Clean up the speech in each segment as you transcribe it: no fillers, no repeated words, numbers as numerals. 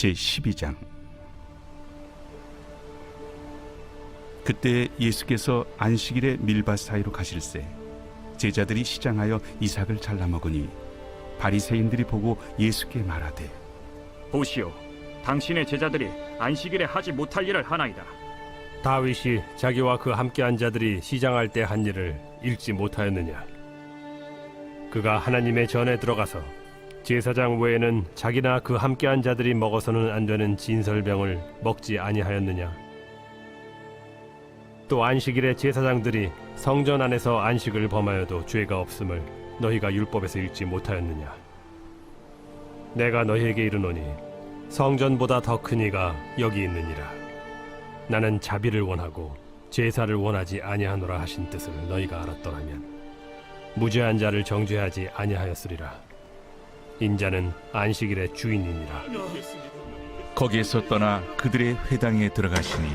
제12장. 그때 예수께서 안식일에 밀밭 사이로 가실새 제자들이 시장하여 이삭을 잘라 먹으니 바리새인들이 보고 예수께 말하되, 보시오, 당신의 제자들이 안식일에 하지 못할 일을 하나이다. 다윗이 자기와 그 함께한 자들이 시장할 때 한 일을 읽지 못하였느냐? 그가 하나님의 전에 들어가서 제사장 외에는 자기나 그 함께한 자들이 먹어서는 안 되는 진설병을 먹지 아니하였느냐? 또 안식일에 제사장들이 성전 안에서 안식을 범하여도 죄가 없음을 너희가 율법에서 읽지 못하였느냐? 내가 너희에게 이르노니 성전보다 더 큰 이가 여기 있느니라. 나는 자비를 원하고 제사를 원하지 아니하노라 하신 뜻을 너희가 알았더라면 무죄한 자를 정죄하지 아니하였으리라. 인자는 안식일의 주인이니라. 거기에서 떠나 그들의 회당에 들어가시니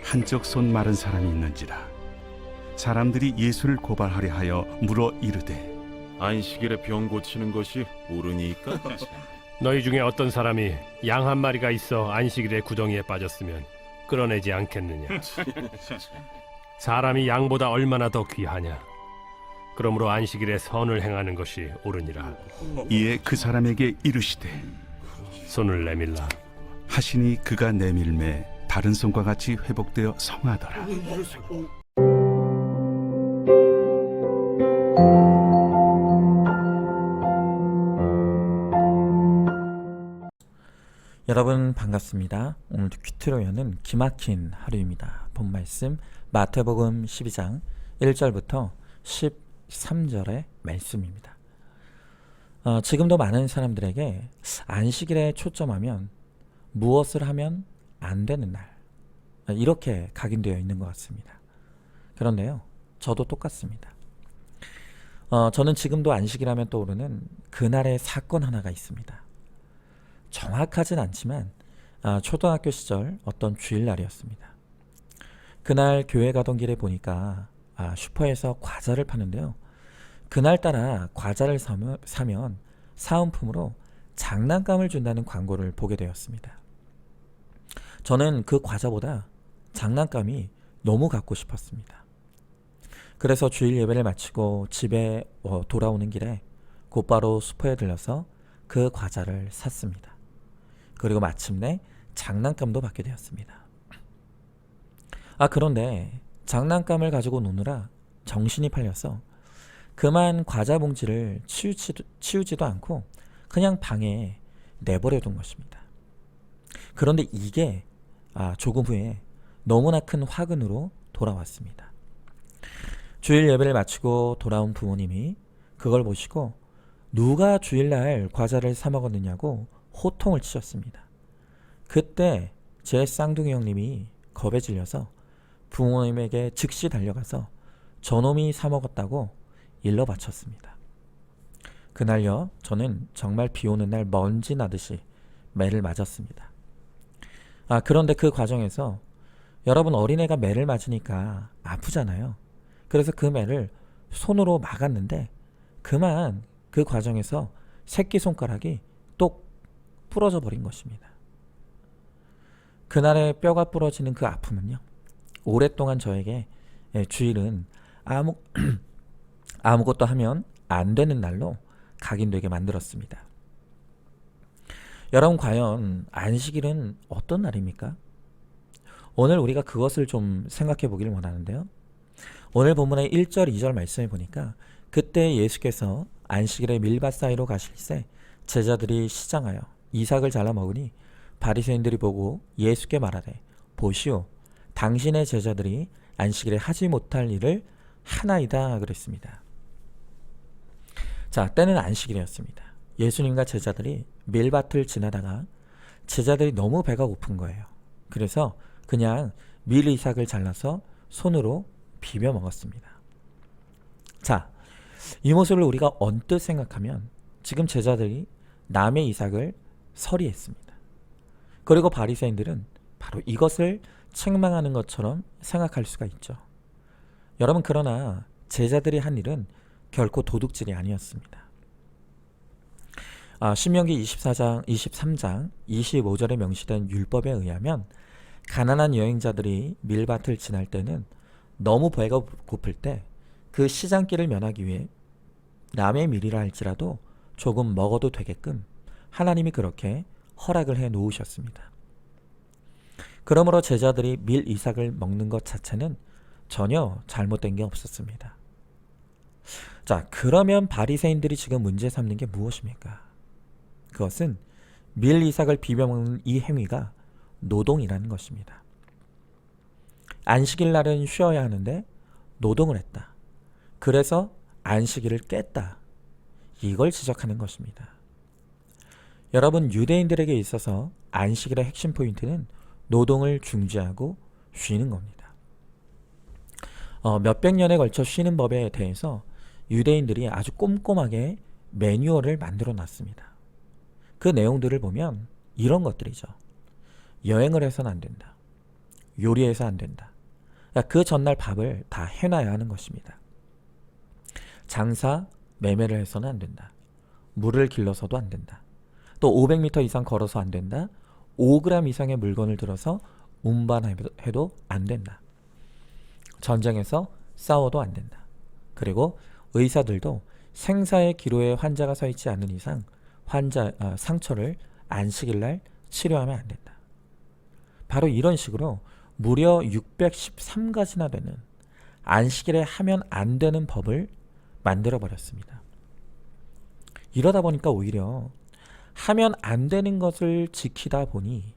한쪽 손 마른 사람이 있는지라. 사람들이 예수를 고발하려 하여 물어 이르되, 안식일에 병 고치는 것이 옳으니까? 너희 중에 어떤 사람이 양 한 마리가 있어 안식일에 구덩이에 빠졌으면 끌어내지 않겠느냐? 사람이 양보다 얼마나 더 귀하냐? 그러므로 안식일에 선을 행하는 것이 옳으니라. 이에 그 사람에게 이르시되, 손을 내밀라. 하시니 그가 내밀매 다른 손과 같이 회복되어 성하더라. 여러분 반갑습니다. 오늘도 큐티로 여는 기막힌 하루입니다. 본 말씀 마태복음 12장 1절부터 13절의 말씀입니다. 지금도 많은 사람들에게 안식일에 초점하면 무엇을 하면 안 되는 날, 이렇게 각인되어 있는 것 같습니다. 그런데요, 저도 똑같습니다. 저는 지금도 안식일하면 떠오르는 그날의 사건 하나가 있습니다. 정확하진 않지만 초등학교 시절 어떤 주일날이었습니다. 그날 교회 가던 길에 보니까 슈퍼에서 과자를 파는데요, 그날따라 과자를 사면 사은품으로 장난감을 준다는 광고를 보게 되었습니다. 저는 그 과자보다 장난감이 너무 갖고 싶었습니다. 그래서 주일 예배를 마치고 집에 돌아오는 길에 곧바로 슈퍼에 들려서 그 과자를 샀습니다. 그리고 마침내 장난감도 받게 되었습니다. 그런데 장난감을 가지고 노느라 정신이 팔려서 그만 과자 봉지를 치우지도 않고 그냥 방에 내버려 둔 것입니다. 그런데 이게 조금 후에 너무나 큰 화근으로 돌아왔습니다. 주일 예배를 마치고 돌아온 부모님이 그걸 보시고 누가 주일날 과자를 사 먹었느냐고 호통을 치셨습니다. 그때 제 쌍둥이 형님이 겁에 질려서 부모님에게 즉시 달려가서 저놈이 사 먹었다고 일러 바쳤습니다. 그날요, 저는 정말 비 오는 날 먼지 나듯이 매를 맞았습니다. 그런데 그 과정에서 여러분, 어린애가 매를 맞으니까 아프잖아요. 그래서 그 매를 손으로 막았는데 그만 그 과정에서 새끼손가락이 똑 부러져 버린 것입니다. 그날의 뼈가 부러지는 그 아픔은요, 오랫동안 저에게 주일은 아무것도 하면 안 되는 날로 각인되게 만들었습니다. 여러분, 과연 안식일은 어떤 날입니까? 오늘 우리가 그것을 좀 생각해 보길 원하는데요. 오늘 본문의 1절, 2절 말씀을 보니까 그때 예수께서 안식일에 밀밭 사이로 가실새 제자들이 시장하여 이삭을 잘라 먹으니 바리새인들이 보고 예수께 말하되, 보시오, 당신의 제자들이 안식일에 하지 못할 일을 하나이다 그랬습니다. 때는 안식일이었습니다. 예수님과 제자들이 밀밭을 지나다가 제자들이 너무 배가 고픈 거예요. 그래서 그냥 밀 이삭을 잘라서 손으로 비벼 먹었습니다. 이 모습을 우리가 언뜻 생각하면 지금 제자들이 남의 이삭을 서리했습니다. 그리고 바리새인들은 바로 이것을 책망하는 것처럼 생각할 수가 있죠. 여러분, 그러나 제자들이 한 일은 결코 도둑질이 아니었습니다. 신명기 23장 25절에 명시된 율법에 의하면 가난한 여행자들이 밀밭을 지날 때는 너무 배가 고플 때 그 시장길을 면하기 위해 남의 밀이라 할지라도 조금 먹어도 되게끔 하나님이 그렇게 허락을 해 놓으셨습니다. 그러므로 제자들이 밀 이삭을 먹는 것 자체는 전혀 잘못된 게 없었습니다. 자, 그러면 바리새인들이 지금 문제 삼는 게 무엇입니까? 그것은 밀 이삭을 비벼 먹는 이 행위가 노동이라는 것입니다. 안식일 날은 쉬어야 하는데 노동을 했다. 그래서 안식일을 깼다. 이걸 지적하는 것입니다. 여러분, 유대인들에게 있어서 안식일의 핵심 포인트는 노동을 중지하고 쉬는 겁니다. 몇백 년에 걸쳐 쉬는 법에 대해서 유대인들이 아주 꼼꼼하게 매뉴얼을 만들어 놨습니다. 그 내용들을 보면 이런 것들이죠. 여행을 해서는 안 된다. 요리해서 안 된다. 그 전날 밥을 다 해놔야 하는 것입니다. 장사, 매매를 해서는 안 된다. 물을 길러서도 안 된다. 또 500m 이상 걸어서 안 된다. 5g 이상의 물건을 들어서 운반해도 안 된다. 전쟁에서 싸워도 안 된다. 그리고 의사들도 생사의 기로에 환자가 서 있지 않는 이상 상처를 안식일날 치료하면 안 된다. 바로 이런 식으로 무려 613가지나 되는 안식일에 하면 안 되는 법을 만들어 버렸습니다. 이러다 보니까 오히려 하면 안 되는 것을 지키다 보니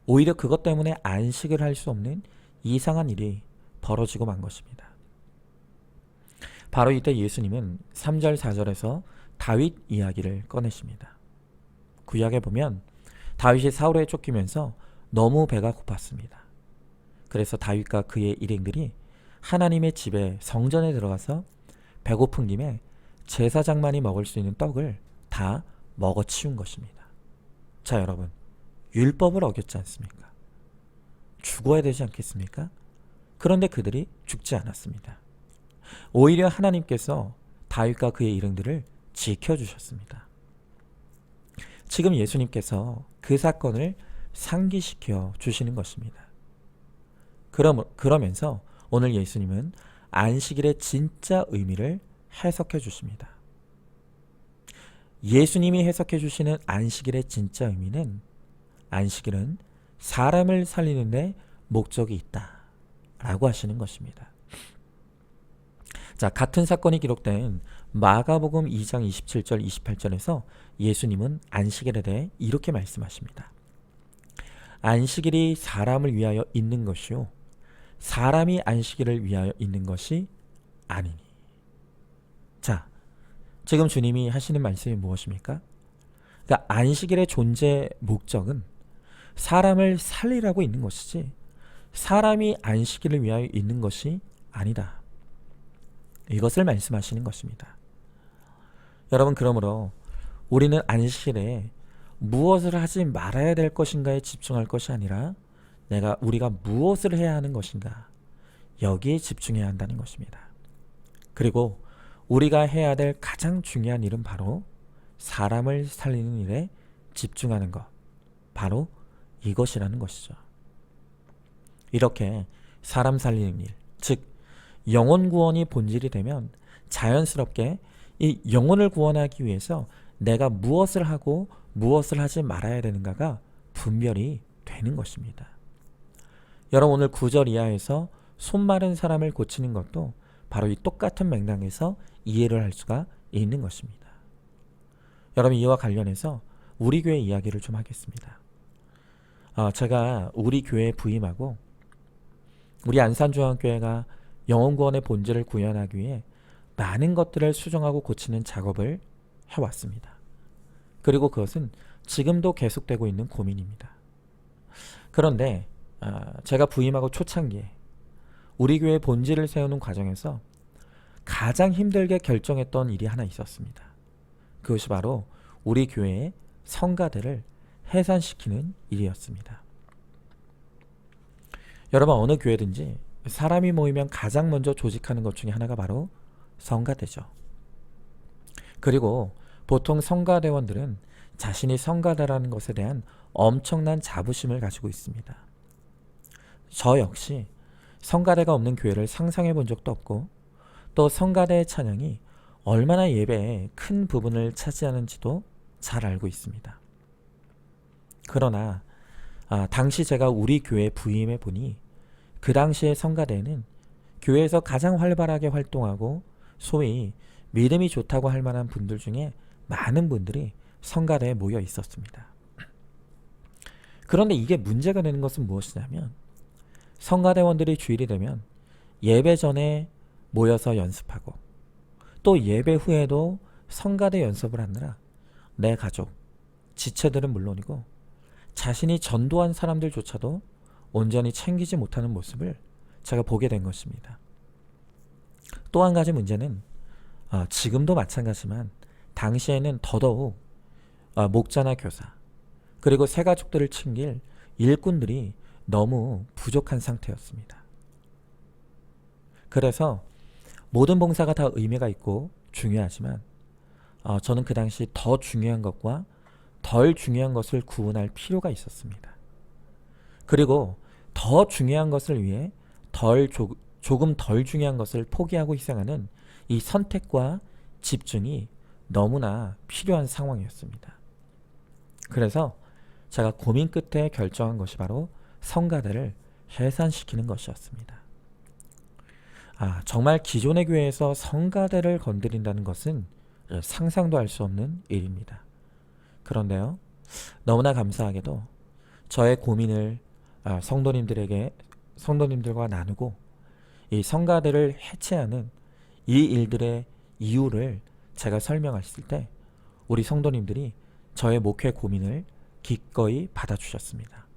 오히려 그것 때문에 안식을 할 수 없는 이상한 일이 벌어지고 만 것입니다. 바로 이때 예수님은 3절 4절에서 다윗 이야기를 꺼내십니다. 구약에 보면 다윗이 사울에 쫓기면서 너무 배가 고팠습니다. 그래서 다윗과 그의 일행들이 하나님의 집에 성전에 들어가서 배고픈 김에 제사장만이 먹을 수 있는 떡을 다 먹어치운 것입니다. 자, 여러분, 율법을 어겼지 않습니까? 죽어야 되지 않겠습니까? 그런데 그들이 죽지 않았습니다. 오히려 하나님께서 다윗과 그의 일행들을 지켜주셨습니다. 지금 예수님께서 그 사건을 상기시켜 주시는 것입니다. 그러면서 오늘 예수님은 안식일의 진짜 의미를 해석해 주십니다. 예수님이 해석해 주시는 안식일의 진짜 의미는 안식일은 사람을 살리는 데 목적이 있다 라고 하시는 것입니다. 자, 같은 사건이 기록된 마가복음 2장 27절 28절에서 예수님은 안식일에 대해 이렇게 말씀하십니다. 안식일이 사람을 위하여 있는 것이요 사람이 안식일을 위하여 있는 것이 아니니. 자, 지금 주님이 하시는 말씀이 무엇입니까? 그러니까 안식일의 존재 목적은 사람을 살리라고 있는 것이지 사람이 안식일을 위하여 있는 것이 아니다. 이것을 말씀하시는 것입니다. 여러분, 그러므로 우리는 안식일에 무엇을 하지 말아야 될 것인가에 집중할 것이 아니라 우리가 무엇을 해야 하는 것인가, 여기에 집중해야 한다는 것입니다. 그리고 우리가 해야 될 가장 중요한 일은 바로 사람을 살리는 일에 집중하는 것, 바로 이것이라는 것이죠. 이렇게 사람 살리는 일, 즉 영혼 구원이 본질이 되면 자연스럽게 이 영혼을 구원하기 위해서 내가 무엇을 하고 무엇을 하지 말아야 되는가가 분별이 되는 것입니다. 여러분, 오늘 9절 이하에서 손 마른 사람을 고치는 것도 바로 이 똑같은 맥락에서 이해를 할 수가 있는 것입니다. 여러분, 이와 관련해서 우리 교회 이야기를 좀 하겠습니다. 제가 우리 교회에 부임하고 우리 안산중앙교회가 영혼구원의 본질을 구현하기 위해 많은 것들을 수정하고 고치는 작업을 해왔습니다. 그리고 그것은 지금도 계속되고 있는 고민입니다. 그런데 제가 부임하고 초창기에 우리 교회의 본질을 세우는 과정에서 가장 힘들게 결정했던 일이 하나 있었습니다. 그것이 바로 우리 교회의 성가대를 해산시키는 일이었습니다. 여러분, 어느 교회든지 사람이 모이면 가장 먼저 조직하는 것 중에 하나가 바로 성가대죠. 그리고 보통 성가대원들은 자신이 성가대라는 것에 대한 엄청난 자부심을 가지고 있습니다. 저 역시 성가대가 없는 교회를 상상해 본 적도 없고 또 성가대의 찬양이 얼마나 예배의 큰 부분을 차지하는지도 잘 알고 있습니다. 그러나 당시 제가 우리 교회에 부임해 보니 그 당시의 성가대는 교회에서 가장 활발하게 활동하고 소위 믿음이 좋다고 할 만한 분들 중에 많은 분들이 성가대에 모여 있었습니다. 그런데 이게 문제가 되는 것은 무엇이냐면 성가대원들이 주일이 되면 예배 전에 모여서 연습하고 또 예배 후에도 성가대 연습을 하느라 내 가족, 지체들은 물론이고 자신이 전도한 사람들조차도 온전히 챙기지 못하는 모습을 제가 보게 된 것입니다. 또 한 가지 문제는 지금도 마찬가지지만 당시에는 더더욱 목자나 교사 그리고 새 가족들을 챙길 일꾼들이 너무 부족한 상태였습니다. 그래서 모든 봉사가 다 의미가 있고 중요하지만 저는 그 당시 더 중요한 것과 덜 중요한 것을 구분할 필요가 있었습니다. 그리고 더 중요한 것을 위해 조금 덜 중요한 것을 포기하고 희생하는 이 선택과 집중이 너무나 필요한 상황이었습니다. 그래서 제가 고민 끝에 결정한 것이 바로 성가대를 해산시키는 것이었습니다. 정말 기존의 교회에서 성가대를 건드린다는 것은 상상도 할 수 없는 일입니다. 그런데요, 너무나 감사하게도 저의 고민을 성도님들과 나누고 이 성가대를 해체하는 이 일들의 이유를 제가 설명했을 때 우리 성도님들이 저의 목회 고민을 기꺼이 받아주셨습니다.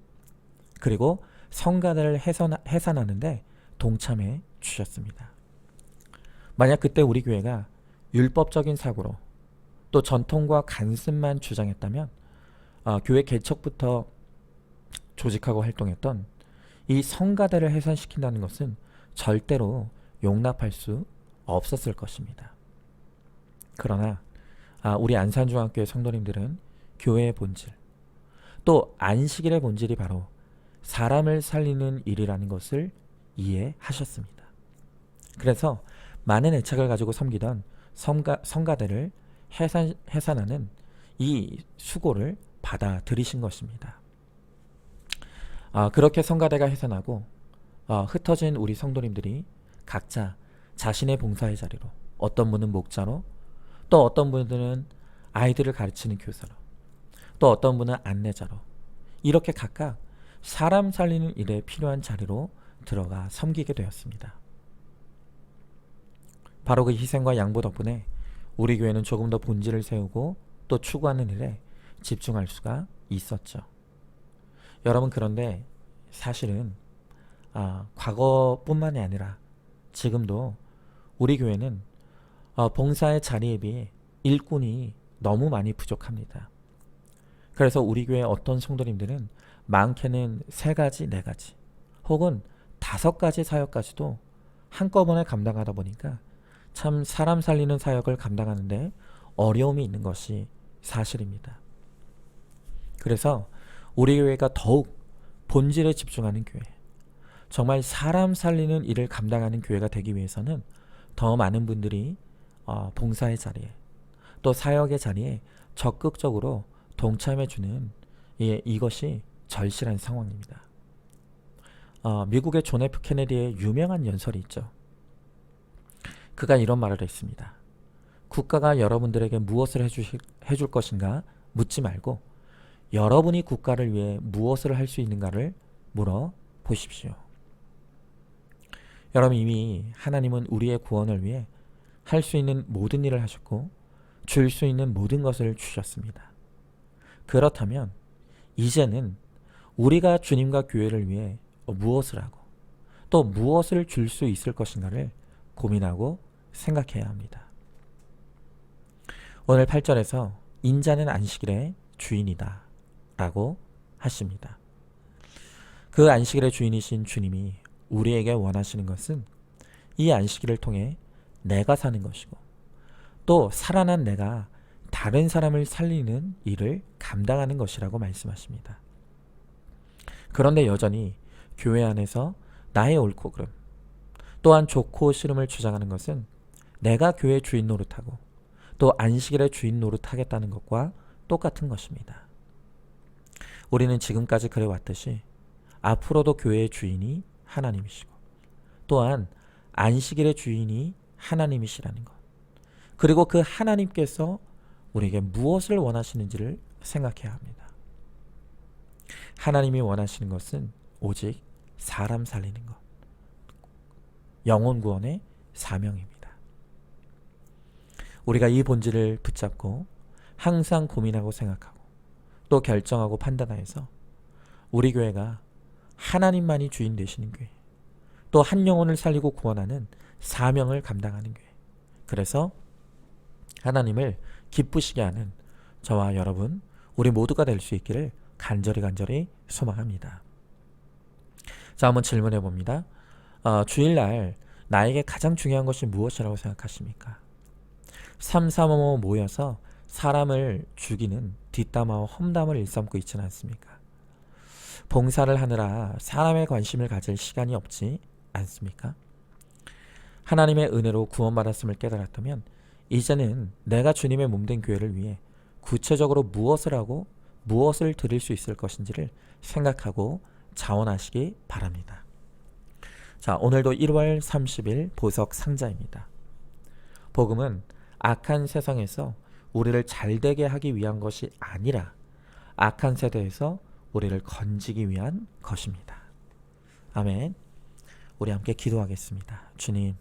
그리고 성가대를 해산하는데 동참해 주셨습니다. 만약 그때 우리 교회가 율법적인 사고로 또 전통과 간습만 주장했다면 교회 개척부터 조직하고 활동했던 이 성가대를 해산시킨다는 것은 절대로 용납할 수 없었을 것입니다. 그러나 우리 안산중학교의 성도님들은 교회의 본질 또 안식일의 본질이 바로 사람을 살리는 일이라는 것을 이해하셨습니다. 그래서 많은 애착을 가지고 섬기던 성가대를 해산하는 이 수고를 받아들이신 것입니다. 그렇게 성가대가 해산하고 흩어진 우리 성도님들이 각자 자신의 봉사의 자리로 어떤 분은 목자로 또 어떤 분들은 아이들을 가르치는 교사로 또 어떤 분은 안내자로 이렇게 각각 사람 살리는 일에 필요한 자리로 들어가 섬기게 되었습니다. 바로 그 희생과 양보 덕분에 우리 교회는 조금 더 본질을 세우고 또 추구하는 일에 집중할 수가 있었죠. 여러분, 그런데 사실은 과거뿐만이 아니라 지금도 우리 교회는 봉사의 자리에 비해 일꾼이 너무 많이 부족합니다. 그래서 우리 교회 어떤 성도님들은 많게는 3가지, 4가지 혹은 5가지 사역까지도 한꺼번에 감당하다 보니까 참 사람 살리는 사역을 감당하는데 어려움이 있는 것이 사실입니다. 그래서 우리 교회가 더욱 본질에 집중하는 교회, 정말 사람 살리는 일을 감당하는 교회가 되기 위해서는 더 많은 분들이 봉사의 자리에 또 사역의 자리에 적극적으로 동참해주는 이것이 절실한 상황입니다. 미국의 존 F 케네디의 유명한 연설이 있죠. 그가 이런 말을 했습니다. 국가가 여러분들에게 무엇을 해줄 것인가 묻지 말고 여러분이 국가를 위해 무엇을 할 수 있는가를 물어보십시오. 여러분, 이미 하나님은 우리의 구원을 위해 할 수 있는 모든 일을 하셨고 줄 수 있는 모든 것을 주셨습니다. 그렇다면 이제는 우리가 주님과 교회를 위해 무엇을 하고 또 무엇을 줄 수 있을 것인가를 고민하고 생각해야 합니다. 오늘 8절에서 인자는 안식일의 주인이다 라고 하십니다. 그 안식일의 주인이신 주님이 우리에게 원하시는 것은 이 안식일을 통해 내가 사는 것이고 또 살아난 내가 다른 사람을 살리는 일을 감당하는 것이라고 말씀하십니다. 그런데 여전히 교회 안에서 나의 옳고 그름, 또한 좋고 싫음을 주장하는 것은 내가 교회 주인 노릇하고 또 안식일의 주인 노릇하겠다는 것과 똑같은 것입니다. 우리는 지금까지 그래왔듯이 앞으로도 교회의 주인이 하나님이시고 또한 안식일의 주인이 하나님이시라는 것, 그리고 그 하나님께서 우리에게 무엇을 원하시는지를 생각해야 합니다. 하나님이 원하시는 것은 오직 사람 살리는 것, 영혼 구원의 사명입니다. 우리가 이 본질을 붙잡고 항상 고민하고 생각하고 또 결정하고 판단하여서 우리 교회가 하나님만이 주인 되시는 교회, 또 한 영혼을 살리고 구원하는 사명을 감당하는 교회, 그래서 하나님을 기쁘시게 하는 저와 여러분, 우리 모두가 될 수 있기를 간절히 소망합니다. 자, 한번 질문해 봅니다. 주일날 나에게 가장 중요한 것이 무엇이라고 생각하십니까? 335 모여서 사람을 죽이는 뒷담화와 험담을 일삼고 있지는 않습니까? 봉사를 하느라 사람의 관심을 가질 시간이 없지 않습니까? 하나님의 은혜로 구원받았음을 깨달았다면 이제는 내가 주님의 몸된 교회를 위해 구체적으로 무엇을 하고 무엇을 드릴 수 있을 것인지를 생각하고 자원하시기 바랍니다. 자, 오늘도 1월 30일 보석 상자입니다. 복음은 악한 세상에서 우리를 잘되게 하기 위한 것이 아니라 악한 세대에서 우리를 건지기 위한 것입니다. 아멘. 우리 함께 기도하겠습니다. 주님,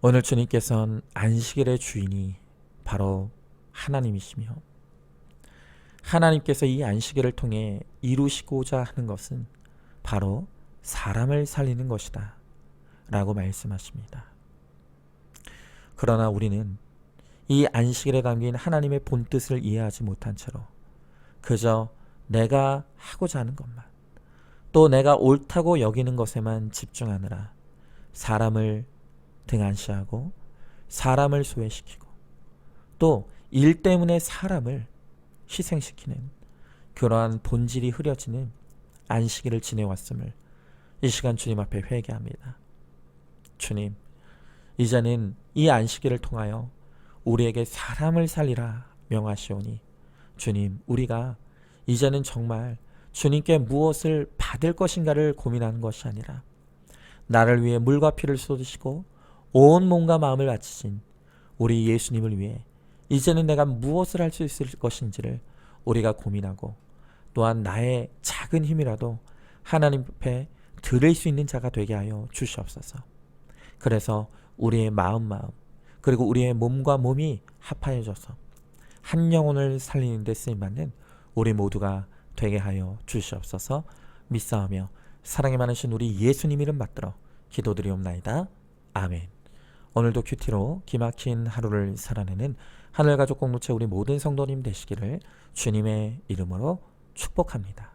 오늘 주님께서는 안식일의 주인이 바로 하나님이시며 하나님께서 이 안식일을 통해 이루시고자 하는 것은 바로 사람을 살리는 것이다 라고 말씀하십니다. 그러나 우리는 이 안식일에 담긴 하나님의 본뜻을 이해하지 못한 채로 그저 내가 하고자 하는 것만, 또 내가 옳다고 여기는 것에만 집중하느라 사람을 등한시하고 사람을 소외시키고 또 일 때문에 사람을 희생시키는 그러한 본질이 흐려지는 안식일을 지내왔음을 이 시간 주님 앞에 회개합니다. 주님, 이제는 이 안식일을 통하여 우리에게 사람을 살리라 명하시오니 주님, 우리가 이제는 정말 주님께 무엇을 받을 것인가를 고민하는 것이 아니라 나를 위해 물과 피를 쏟으시고 온 몸과 마음을 바치신 우리 예수님을 위해 이제는 내가 무엇을 할 수 있을 것인지를 우리가 고민하고 또한 나의 작은 힘이라도 하나님 앞에 드릴 수 있는 자가 되게 하여 주시옵소서. 그래서 우리의 마음 그리고 우리의 몸과 몸이 합하여져서 한 영혼을 살리는 데 쓰임받는 우리 모두가 되게 하여 주시옵소서. 믿사오며 사랑이 많으신 우리 예수님 이름 받들어 기도드리옵나이다. 아멘. 오늘도 큐티로 기막힌 하루를 살아내는 하늘가족 공동체 우리 모든 성도님 되시기를 주님의 이름으로 축복합니다.